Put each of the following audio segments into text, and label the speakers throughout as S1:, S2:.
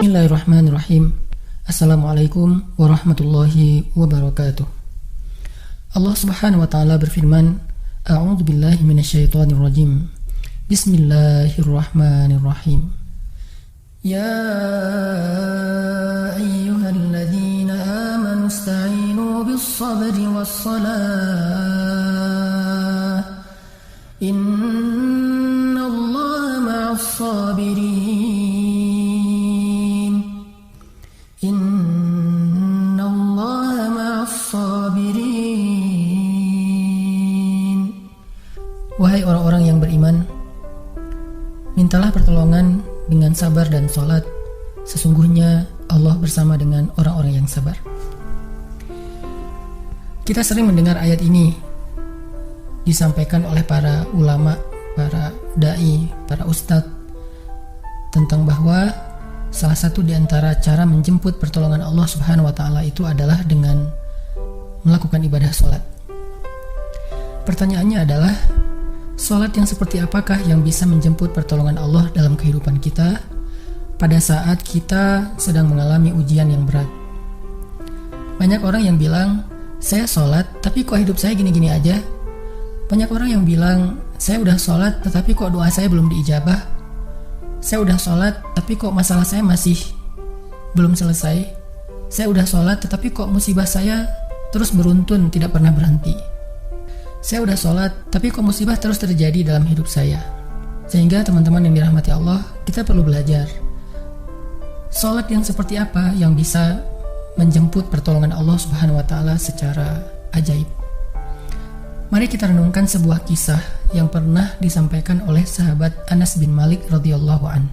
S1: Bismillahirrahmanirrahim. Assalamualaikum warahmatullahi wabarakatuh. Allah Subhanahu wa taala berfirman, A'udzu billahi minasyaitonir rajim. Bismillahirrahmanirrahim. Ya ayyuhalladzina amanu ista'inu bis-sabri was-salah. Innallaha ma'as-sabirin. Innallaha ma'as-sabirin. Wahai orang-orang yang beriman, mintalah pertolongan dengan sabar dan sholat. Sesungguhnya Allah bersama dengan orang-orang yang sabar. Kita sering mendengar ayat ini disampaikan oleh para ulama, para da'i, para ustadz, tentang bahwa salah satu di antara cara menjemput pertolongan Allah Subhanahu wa taala itu adalah dengan melakukan ibadah sholat. Pertanyaannya adalah, sholat yang seperti apakah yang bisa menjemput pertolongan Allah dalam kehidupan kita pada saat kita sedang mengalami ujian yang berat? Banyak orang yang bilang, saya sholat tapi kok hidup saya gini-gini aja. Banyak orang yang bilang, saya udah sholat tetapi kok doa saya belum diijabah. Saya udah sholat tapi kok masalah saya masih belum selesai. Saya udah sholat tetapi kok musibah saya terus beruntun, tidak pernah berhenti. Saya udah sholat tapi kok musibah terus terjadi dalam hidup saya. Sehingga teman-teman yang dirahmati Allah, kita perlu belajar sholat yang seperti apa yang bisa menjemput pertolongan Allah Subhanahu wa taala secara ajaib. Mari kita renungkan sebuah kisah yang pernah disampaikan oleh sahabat Anas bin Malik radhiyallahu an,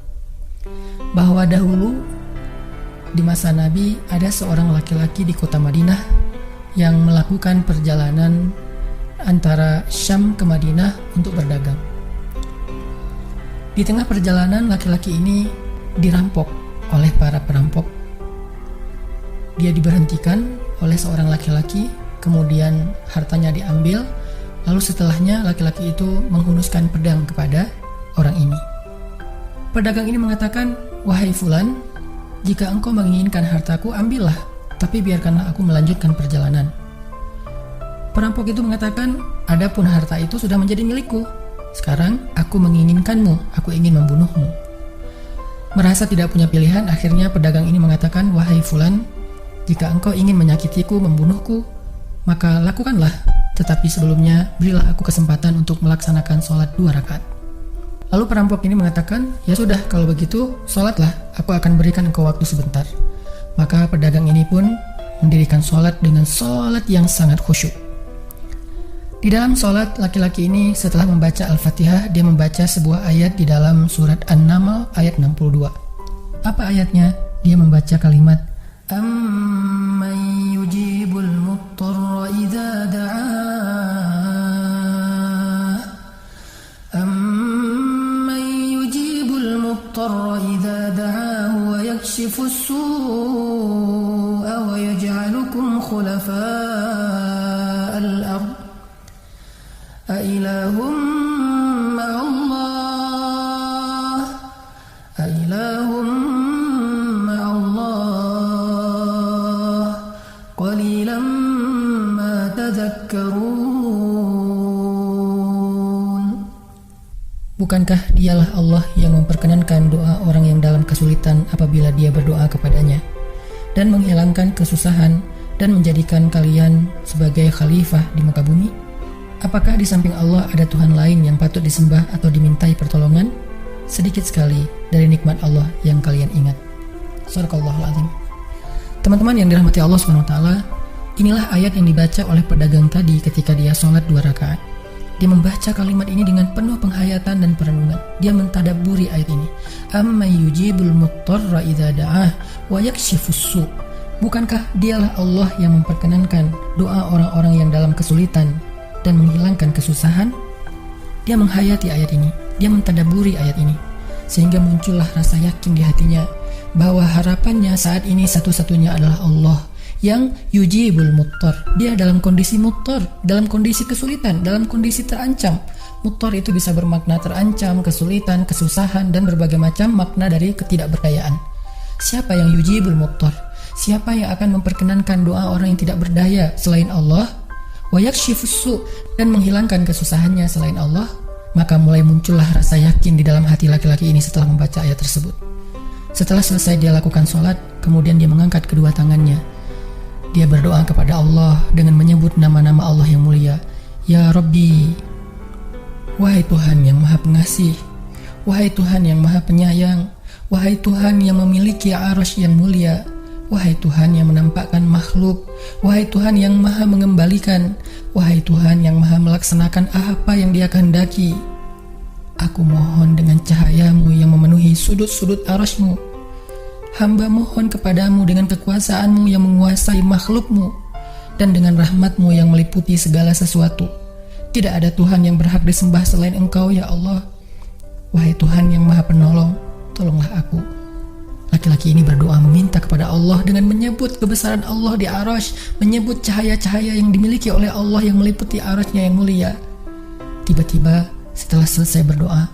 S1: bahwa dahulu di masa Nabi ada seorang laki-laki di kota Madinah yang melakukan perjalanan antara Syam ke Madinah untuk berdagang. Di tengah perjalanan, laki-laki ini dirampok oleh para perampok. Dia diberhentikan oleh seorang laki-laki, kemudian hartanya diambil. Lalu setelahnya laki-laki itu menghunuskan pedang kepada orang ini. Pedagang ini mengatakan, wahai fulan, jika engkau menginginkan hartaku, ambillah, tapi biarkanlah aku melanjutkan perjalanan. Perampok itu mengatakan, adapun harta itu sudah menjadi milikku. Sekarang aku menginginkanmu, aku ingin membunuhmu. Merasa tidak punya pilihan, akhirnya pedagang ini mengatakan, wahai fulan, jika engkau ingin menyakitiku, membunuhku, maka lakukanlah. Tetapi sebelumnya berilah aku kesempatan untuk melaksanakan sholat 2 rakaat. Lalu perampok ini mengatakan, ya sudah, kalau begitu sholatlah, aku akan berikan engkau waktu sebentar. Maka pedagang ini pun mendirikan sholat dengan sholat yang sangat khusyuk. Di dalam sholat, laki-laki ini setelah membaca Al-Fatihah, dia membaca sebuah ayat di dalam surat An-Naml ayat 62. Apa ayatnya? Dia membaca kalimat, Amman yujibul muttarra idza da'ah. Amman yujibul muttarra idza da'ahu wa yakshifus su'a wa yaj'alukum khulafa'al ard. A ilahum ma'allah. A ilahum Bukankah dialah Allah yang memperkenankan doa orang yang dalam kesulitan apabila dia berdoa kepadanya, dan menghilangkan kesusahan dan menjadikan kalian sebagai khalifah di muka bumi? Apakah di samping Allah ada Tuhan lain yang patut disembah atau dimintai pertolongan? Sedikit sekali dari nikmat Allah yang kalian ingat. Shadaqallahul azim. Teman-teman yang dirahmati Allah SWT, inilah ayat yang dibaca oleh pedagang tadi ketika dia sholat 2 rakaat. Dia membaca kalimat ini dengan penuh penghayatan dan perenungan. Dia mentadabburi ayat ini. Amma yujibul muttarra idza da'ah wa yakshifus su'. Bukankah dialah Allah yang memperkenankan doa orang-orang yang dalam kesulitan dan menghilangkan kesusahan? Dia menghayati ayat ini. Dia mentadabburi ayat ini. Sehingga muncullah rasa yakin di hatinya bahwa harapannya saat ini satu-satunya adalah Allah yang yujibul muttar. Dia dalam kondisi muttar, dalam kondisi kesulitan, dalam kondisi terancam. Muttar itu bisa bermakna terancam, kesulitan, kesusahan, dan berbagai macam makna dari ketidakberdayaan. Siapa yang yujibul muttar? Siapa yang akan memperkenankan doa orang yang tidak berdaya selain Allah? Wa yakshifus su, dan menghilangkan kesusahannya selain Allah. Maka mulai muncullah rasa yakin di dalam hati laki-laki ini setelah membaca ayat tersebut. Setelah selesai dia lakukan sholat, kemudian dia mengangkat kedua tangannya. Dia berdoa kepada Allah dengan menyebut nama-nama Allah yang mulia. Ya Rabbi, wahai Tuhan yang maha pengasih, wahai Tuhan yang maha penyayang, wahai Tuhan yang memiliki arsy yang mulia, wahai Tuhan yang menampakkan makhluk, wahai Tuhan yang maha mengembalikan, wahai Tuhan yang maha melaksanakan apa yang Dia kehendaki. Aku mohon dengan cahayamu yang memenuhi sudut-sudut arsy-Mu. Hamba mohon kepadamu dengan kekuasaanmu yang menguasai makhlukmu, dan dengan rahmatmu yang meliputi segala sesuatu. Tidak ada Tuhan yang berhak disembah selain Engkau, ya Allah. Wahai Tuhan yang maha penolong, tolonglah aku. Laki-laki ini berdoa meminta kepada Allah dengan menyebut kebesaran Allah di arsy, menyebut cahaya-cahaya yang dimiliki oleh Allah yang meliputi arsy-Nya yang mulia. Tiba-tiba setelah selesai berdoa,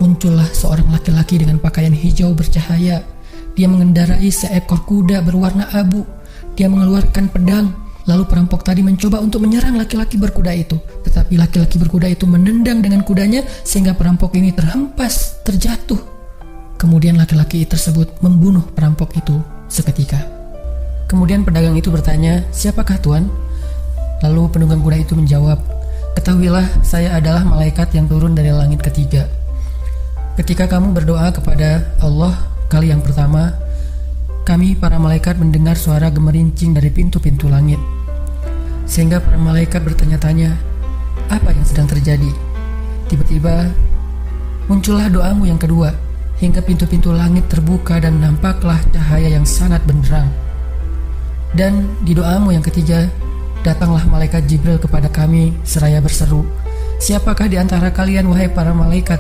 S1: muncullah seorang laki-laki dengan pakaian hijau bercahaya. Dia mengendarai seekor kuda berwarna abu. Dia mengeluarkan pedang. Lalu perampok tadi mencoba untuk menyerang laki-laki berkuda itu. Tetapi laki-laki berkuda itu menendang dengan kudanya sehingga perampok ini terhempas, terjatuh. Kemudian laki-laki tersebut membunuh perampok itu seketika. Kemudian pedagang itu bertanya, "Siapakah Tuan?" Lalu penunggang kuda itu menjawab, "Ketahuilah, saya adalah malaikat yang turun dari langit ketiga. Ketika kamu berdoa kepada Allah kali yang pertama, kami para malaikat mendengar suara gemerincing dari pintu-pintu langit. Sehingga para malaikat bertanya-tanya, apa yang sedang terjadi? Tiba-tiba muncullah doamu yang kedua, hingga pintu-pintu langit terbuka dan nampaklah cahaya yang sangat benderang. Dan di doamu yang ketiga, datanglah malaikat Jibril kepada kami seraya berseru, siapakah di antara kalian wahai para malaikat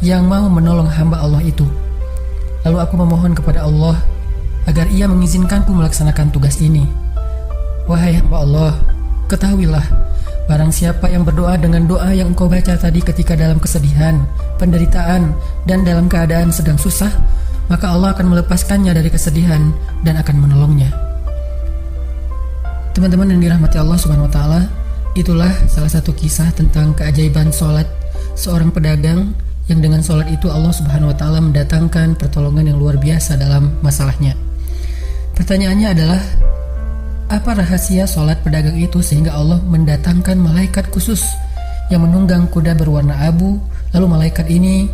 S1: yang mau menolong hamba Allah itu? Lalu aku memohon kepada Allah agar Ia mengizinkanku melaksanakan tugas ini. Wahai hamba Allah, ketahuilah, barang siapa yang berdoa dengan doa yang engkau baca tadi ketika dalam kesedihan, penderitaan, dan dalam keadaan sedang susah, maka Allah akan melepaskannya dari kesedihan dan akan menolongnya." Teman-teman yang dirahmati Allah Subhanahu wa Ta'ala, itulah salah satu kisah tentang keajaiban sholat seorang pedagang yang dengan sholat itu Allah Subhanahu wa Ta'ala mendatangkan pertolongan yang luar biasa dalam masalahnya. Pertanyaannya adalah, apa rahasia sholat pedagang itu sehingga Allah mendatangkan malaikat khusus yang menunggang kuda berwarna abu, lalu malaikat ini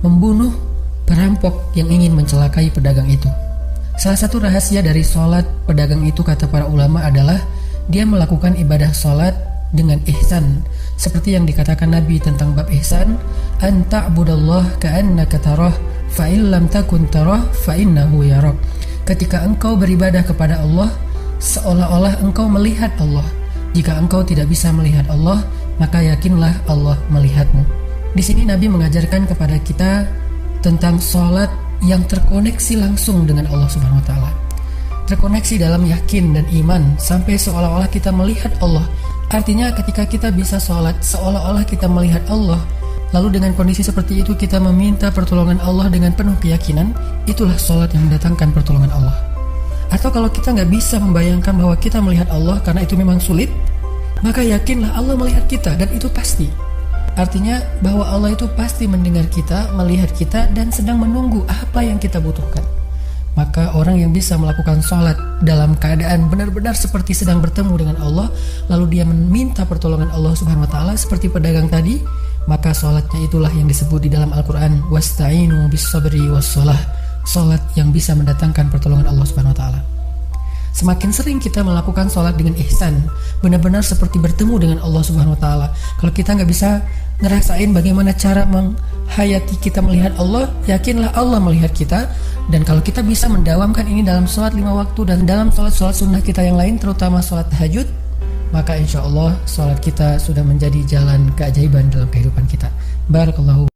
S1: membunuh perampok yang ingin mencelakai pedagang itu? Salah satu rahasia dari sholat pedagang itu, kata para ulama, adalah dia melakukan ibadah sholat dengan ihsan, seperti yang dikatakan Nabi tentang bab ihsan, an ta'budallah ka'annaka tarah fa in lam takun tarah fa innahu yarak. Ketika engkau beribadah kepada Allah, seolah-olah engkau melihat Allah. Jika engkau tidak bisa melihat Allah, maka yakinlah Allah melihatmu. Di sini Nabi mengajarkan kepada kita tentang sholat yang terkoneksi langsung dengan Allah Subhanahu wa Ta'ala. Terkoneksi dalam yakin dan iman sampai seolah-olah kita melihat Allah. Artinya ketika kita bisa sholat seolah-olah kita melihat Allah, lalu dengan kondisi seperti itu kita meminta pertolongan Allah dengan penuh keyakinan, itulah sholat yang mendatangkan pertolongan Allah. Atau kalau kita nggak bisa membayangkan bahwa kita melihat Allah karena itu memang sulit, maka yakinlah Allah melihat kita, dan itu pasti. Artinya bahwa Allah itu pasti mendengar kita, melihat kita, dan sedang menunggu apa yang kita butuhkan. Maka orang yang bisa melakukan sholat dalam keadaan benar-benar seperti sedang bertemu dengan Allah, lalu dia meminta pertolongan Allah Subhanahu wa Ta'ala seperti pedagang tadi, maka sholatnya itulah yang disebut di dalam Al-Quran wasta'inu bis-sabri was-shalah, sholat yang bisa mendatangkan pertolongan Allah Subhanahu wa Ta'ala. Semakin sering kita melakukan sholat dengan ihsan, benar-benar seperti bertemu dengan Allah Subhanahu wa Ta'ala. Kalau kita nggak bisa ngerasain bagaimana cara menghayati kita melihat Allah, yakinlah Allah melihat kita. Dan kalau kita bisa mendawamkan ini dalam sholat 5 waktu dan dalam sholat-sholat sunnah kita yang lain, terutama sholat tahajud, maka insya Allah sholat kita sudah menjadi jalan keajaiban dalam kehidupan kita. Barakallahu.